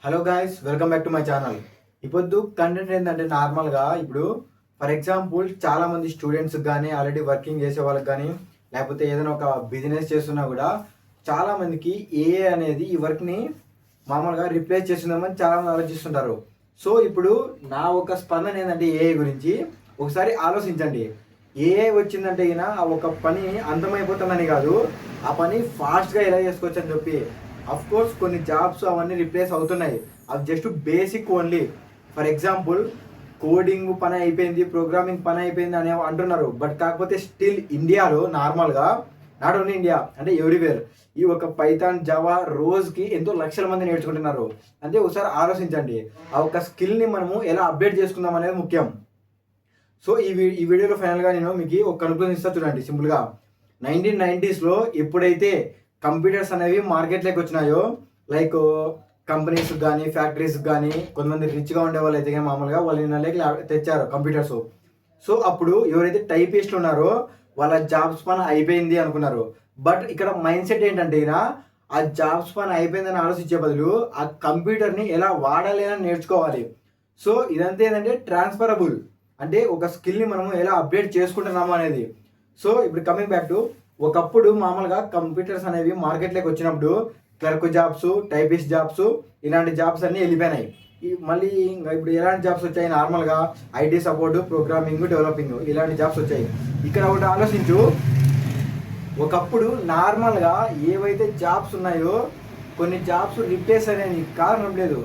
Hello guys, welcome back to my channel. ఇప్పుడు content ఏంటంటే నార్మల్గా ఇప్పుడు ఫర్ ఎగ్జాంపుల్ చాలామంది స్టూడెంట్స్కి కానీ ఆల్రెడీ వర్కింగ్ చేసే వాళ్ళకి కానీ లేకపోతే ఏదైనా ఒక బిజినెస్ చేస్తున్నా కూడా చాలామందికి ఏఏ అనేది ఈ వర్క్ని మామూలుగా రిప్లేస్ చేస్తుందామని చాలామంది ఆలోచిస్తుంటారు. సో ఇప్పుడు నా ఒక స్పందన ఏంటంటే ఏఐ గురించి ఒకసారి ఆలోచించండి. ఏఐ వచ్చిందంటే ఈయన ఆ ఒక పని అంతమైపోతుందని కాదు, ఆ పని ఫాస్ట్గా ఎలా చేసుకోవచ్చు అని చెప్పి. అఫ్ కోర్స్ కొన్ని జాబ్స్ అవన్నీ రిప్లేస్ అవుతున్నాయి, అవి just basic only. For example coding పని అయిపోయింది, ప్రోగ్రామింగ్ పని అయిపోయింది అని అంటున్నారు. బట్ కాకపోతే స్టిల్ ఇండియాలో నార్మల్గా, నాట్ ఓన్లీ ఇండియా అంటే ఎవ్రీవేర్, ఈ ఒక పైథాన్ జావా రోజుకి ఎంతో లక్షల మంది నేర్చుకుంటున్నారు. అంటే ఒకసారి ఆలోచించండి, ఆ ఒక స్కిల్ని మనము ఎలా అప్డేట్ చేసుకుందాం అనేది ముఖ్యం. సో ఈ వీడియోలో ఫైనల్గా నేను మీకు ఒక కన్క్లూజన్ ఇస్తా చూడండి. సింపుల్గా 1990s ఎప్పుడైతే కంప్యూటర్స్ అనేవి మార్కెట్లోకి వచ్చినాయో, లైక్ కంపెనీస్ కానీ ఫ్యాక్టరీస్ కానీ కొంతమంది రిచ్గా ఉండే వాళ్ళు అయితే మామూలుగా వాళ్ళ ఇళ్ళకి తెచ్చారు కంప్యూటర్స్. సో అప్పుడు ఎవరైతే టైపిస్టులు ఉన్నారో వాళ్ళ జాబ్స్ పని అయిపోయింది అనుకున్నారు. బట్ ఇక్కడ మైండ్ సెట్ ఏంటంటే ఆ జాబ్స్ పని అయిపోయిందని ఆలోచించే బదులు ఆ కంప్యూటర్ని ఎలా వాడాలి అని నేర్చుకోవాలి. సో ఇదంతా ఏంటంటే ట్రాన్స్ఫరబుల్, అంటే ఒక స్కిల్ని మనము ఎలా అప్డేట్ చేసుకుంటున్నాము అనేది. సో ఇప్పుడు కమింగ్ బ్యాక్ టు, ఒకప్పుడు మామూలుగా కంప్యూటర్స్ అనేవి మార్కెట్లోకి వచ్చినప్పుడు క్లర్క్ జాబ్స్, టైపిస్ట్ జాబ్స్, ఇలాంటి జాబ్స్ అన్నీ వెళ్ళిపోయినాయి. మళ్ళీ ఇంకా ఇప్పుడు ఎలాంటి జాబ్స్ వచ్చాయి? నార్మల్గా ఐటీ సపోర్ట్, ప్రోగ్రామింగ్, డెవలపింగ్, ఇలాంటి జాబ్స్ వచ్చాయి. ఇక్కడ ఒకటి ఆలోచించు, ఒకప్పుడు నార్మల్గా ఏవైతే జాబ్స్ ఉన్నాయో కొన్ని జాబ్స్ రిప్లేస్ అయ్యాయి, కారణం లేదు.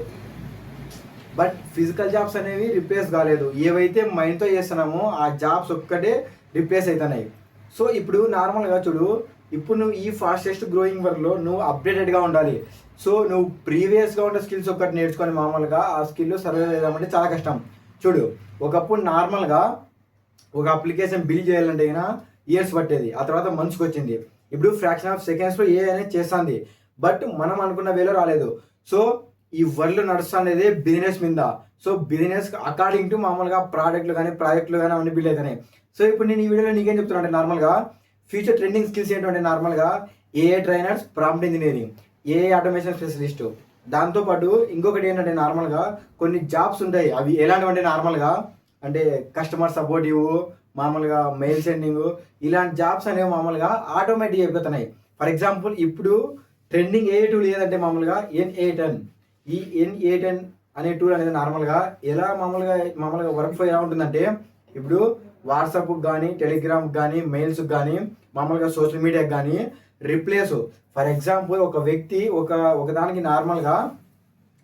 బట్ ఫిజికల్ జాబ్స్ అనేవి రిప్లేస్ కాలేదు, ఏవైతే మైండ్తో చేస్తున్నామో ఆ జాబ్స్ ఒక్కటే రిప్లేస్ అవుతున్నాయి. సో ఇప్పుడు నార్మల్గా చూడు, ఇప్పుడు నువ్వు ఈ ఫాస్టెస్ట్ గ్రోయింగ్ వర్క్లో నువ్వు అప్డేటెడ్గా ఉండాలి. సో నువ్వు ప్రీవియస్గా ఉన్న స్కిల్స్ ఒక్కటి నేర్చుకొని మామూలుగా ఆ స్కిల్ సర్వైవ్ చేద్దామంటే చాలా కష్టం. చూడు, ఒకప్పుడు నార్మల్గా ఒక అప్లికేషన్ బిల్డ్ చేయాలంటే ఇయర్స్ పట్టేది, ఆ తర్వాత మంత్స్కి వచ్చింది. ఇప్పుడు ఫ్రాక్షన్ ఆఫ్ సెకండ్స్లో ఏ అనేది చేస్తుంది, బట్ మనం అనుకున్న వేలో రాలేదు. సో ఈ వరల్డ్ నడుస్తున్నదే బిజినెస్ మీద. సో బిజినెస్ అకార్డింగ్ టు మామూలుగా ప్రాజెక్టులు కానీ అవన్నీ బిల్డ్ అవుతున్నాయి. సో ఇప్పుడు నేను ఈ వీడియోలో నీకేం చెప్తున్నా అంటే, నార్మల్గా ఫ్యూచర్ ట్రెండింగ్ స్కిల్స్ ఏంటంటే నార్మల్గా AI trainers, prompt engineering, AI automation specialist. దాంతోపాటు ఇంకొకటి ఏంటంటే నార్మల్గా కొన్ని జాబ్స్ ఉంటాయి, అవి ఎలాంటివి అంటే నార్మల్గా అంటే కస్టమర్ సపోర్టివ్, మామూలుగా మెయిల్ సెండింగ్, ఇలాంటి జాబ్స్ అనేవి మామూలుగా ఆటోమేటిక్ అయిపోతున్నాయి. ఫర్ ఎగ్జాంపుల్ ఇప్పుడు ట్రెండింగ్ ఏ టూల్ ఏదంటే మామూలుగా N8N. ఈ N8N అనే టూల్ అనేది నార్మల్గా మామూలుగా వర్క్ ఫ్లో ఎలా ఉంటుందంటే, ఇప్పుడు వాట్సాప్కి కానీ, టెలిగ్రామ్కి కానీ, మెయిల్స్కి కానీ, మామూలుగా సోషల్ మీడియాకి కానీ రిప్లేస్. ఫర్ ఎగ్జాంపుల్ ఒక వ్యక్తి ఒకదానికి నార్మల్గా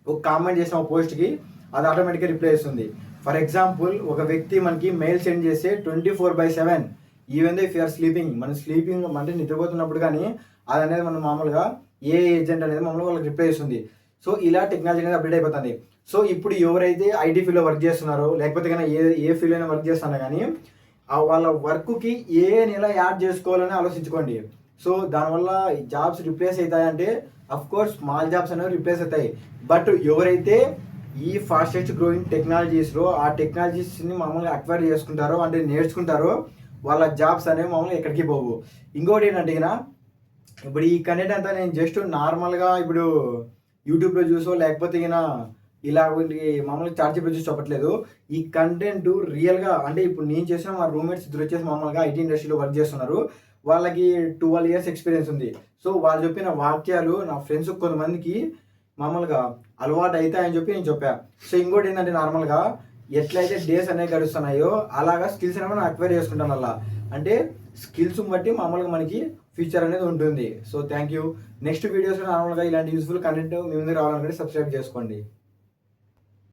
ఒక కామెంట్ చేసిన ఒక పోస్ట్కి అది ఆటోమేటిక్గా రిప్లై ఇస్తుంది. ఫర్ ఎగ్జాంపుల్ ఒక వ్యక్తి మనకి మెయిల్ సెండ్ చేస్తే 24/7, even though if you're sleeping, మన స్లీపింగ్ అంటే నిద్రపోతున్నప్పుడు కానీ అది అనేది మనం మామూలుగా ఏ ఏజెంట్ అనేది మామూలుగా వాళ్ళకి రిప్లై ఇస్తుంది. సో ఇలా టెక్నాలజీ అనేది అప్డేట్ అయిపోతుంది. సో ఇప్పుడు ఎవరైతే ఐటీ ఫీల్డ్లో వర్క్ చేస్తున్నారో లేకపోతే కానీ ఏ ఫీల్డ్ అయినా వర్క్ చేస్తున్నా కానీ వాళ్ళ వర్క్కి ఏని ఎలా యాడ్ చేసుకోవాలని ఆలోచించుకోండి. సో దానివల్ల జాబ్స్ రిప్లేస్ అవుతాయంటే అఫ్కోర్స్ స్మాల్ జాబ్స్ అనేవి రిప్లేస్ అవుతాయి. బట్ ఎవరైతే ఈ ఫాస్టెస్ట్ గ్రోయింగ్ టెక్నాలజీస్లో ఆ టెక్నాలజీస్ని మామూలుగా అక్వైర్ చేసుకుంటారో అంటే నేర్చుకుంటారో వాళ్ళ జాబ్స్ అనేవి మామూలుగా ఎక్కడికి పోవు. ఇంకోటి ఏంటంటే ఇప్పుడు ఈ కంటెంట్ అంతా నేను జస్ట్ నార్మల్గా ఇప్పుడు యూట్యూబ్లో చూసో లేకపోతే ఇలా మామూలుగా చార్జ్ చూసి చెప్పట్లేదు. ఈ కంటెంట్ రియల్గా అంటే ఇప్పుడు నేను చేసిన మా రూమ్మేట్స్ ఇద్దరు వచ్చేసి మామూలుగా ఐటీ ఇండస్ట్రీలో వర్క్ చేస్తున్నారు. వాళ్ళకి 12 years ఎక్స్పీరియన్స్ ఉంది. సో వాళ్ళు చెప్పిన వాక్యాలు నా ఫ్రెండ్స్ కొంతమందికి మామూలుగా అలవాటు అవుతాయని చెప్పి నేను చెప్పా. సో ఇంకోటి ఏంటంటే నార్మల్గా ఎట్లయితే డేస్ అనేవి గడుస్తున్నాయో అలాగా స్కిల్స్ అనేవి మనం అక్వైర్ చేసుకుంటాం. అలా అంటే స్కిల్స్ బట్టి మామూలుగా మనకి ఫ్యూచర్ అనేది ఉంటుంది. So thank you. నెక్స్ట్ వీడియోస్లో నార్మల్గా ఇలాంటి యూస్ఫుల్ కంటెంట్ మీ ముందు రావాలనుకుంటే సబ్స్క్రైబ్ చేసుకోండి.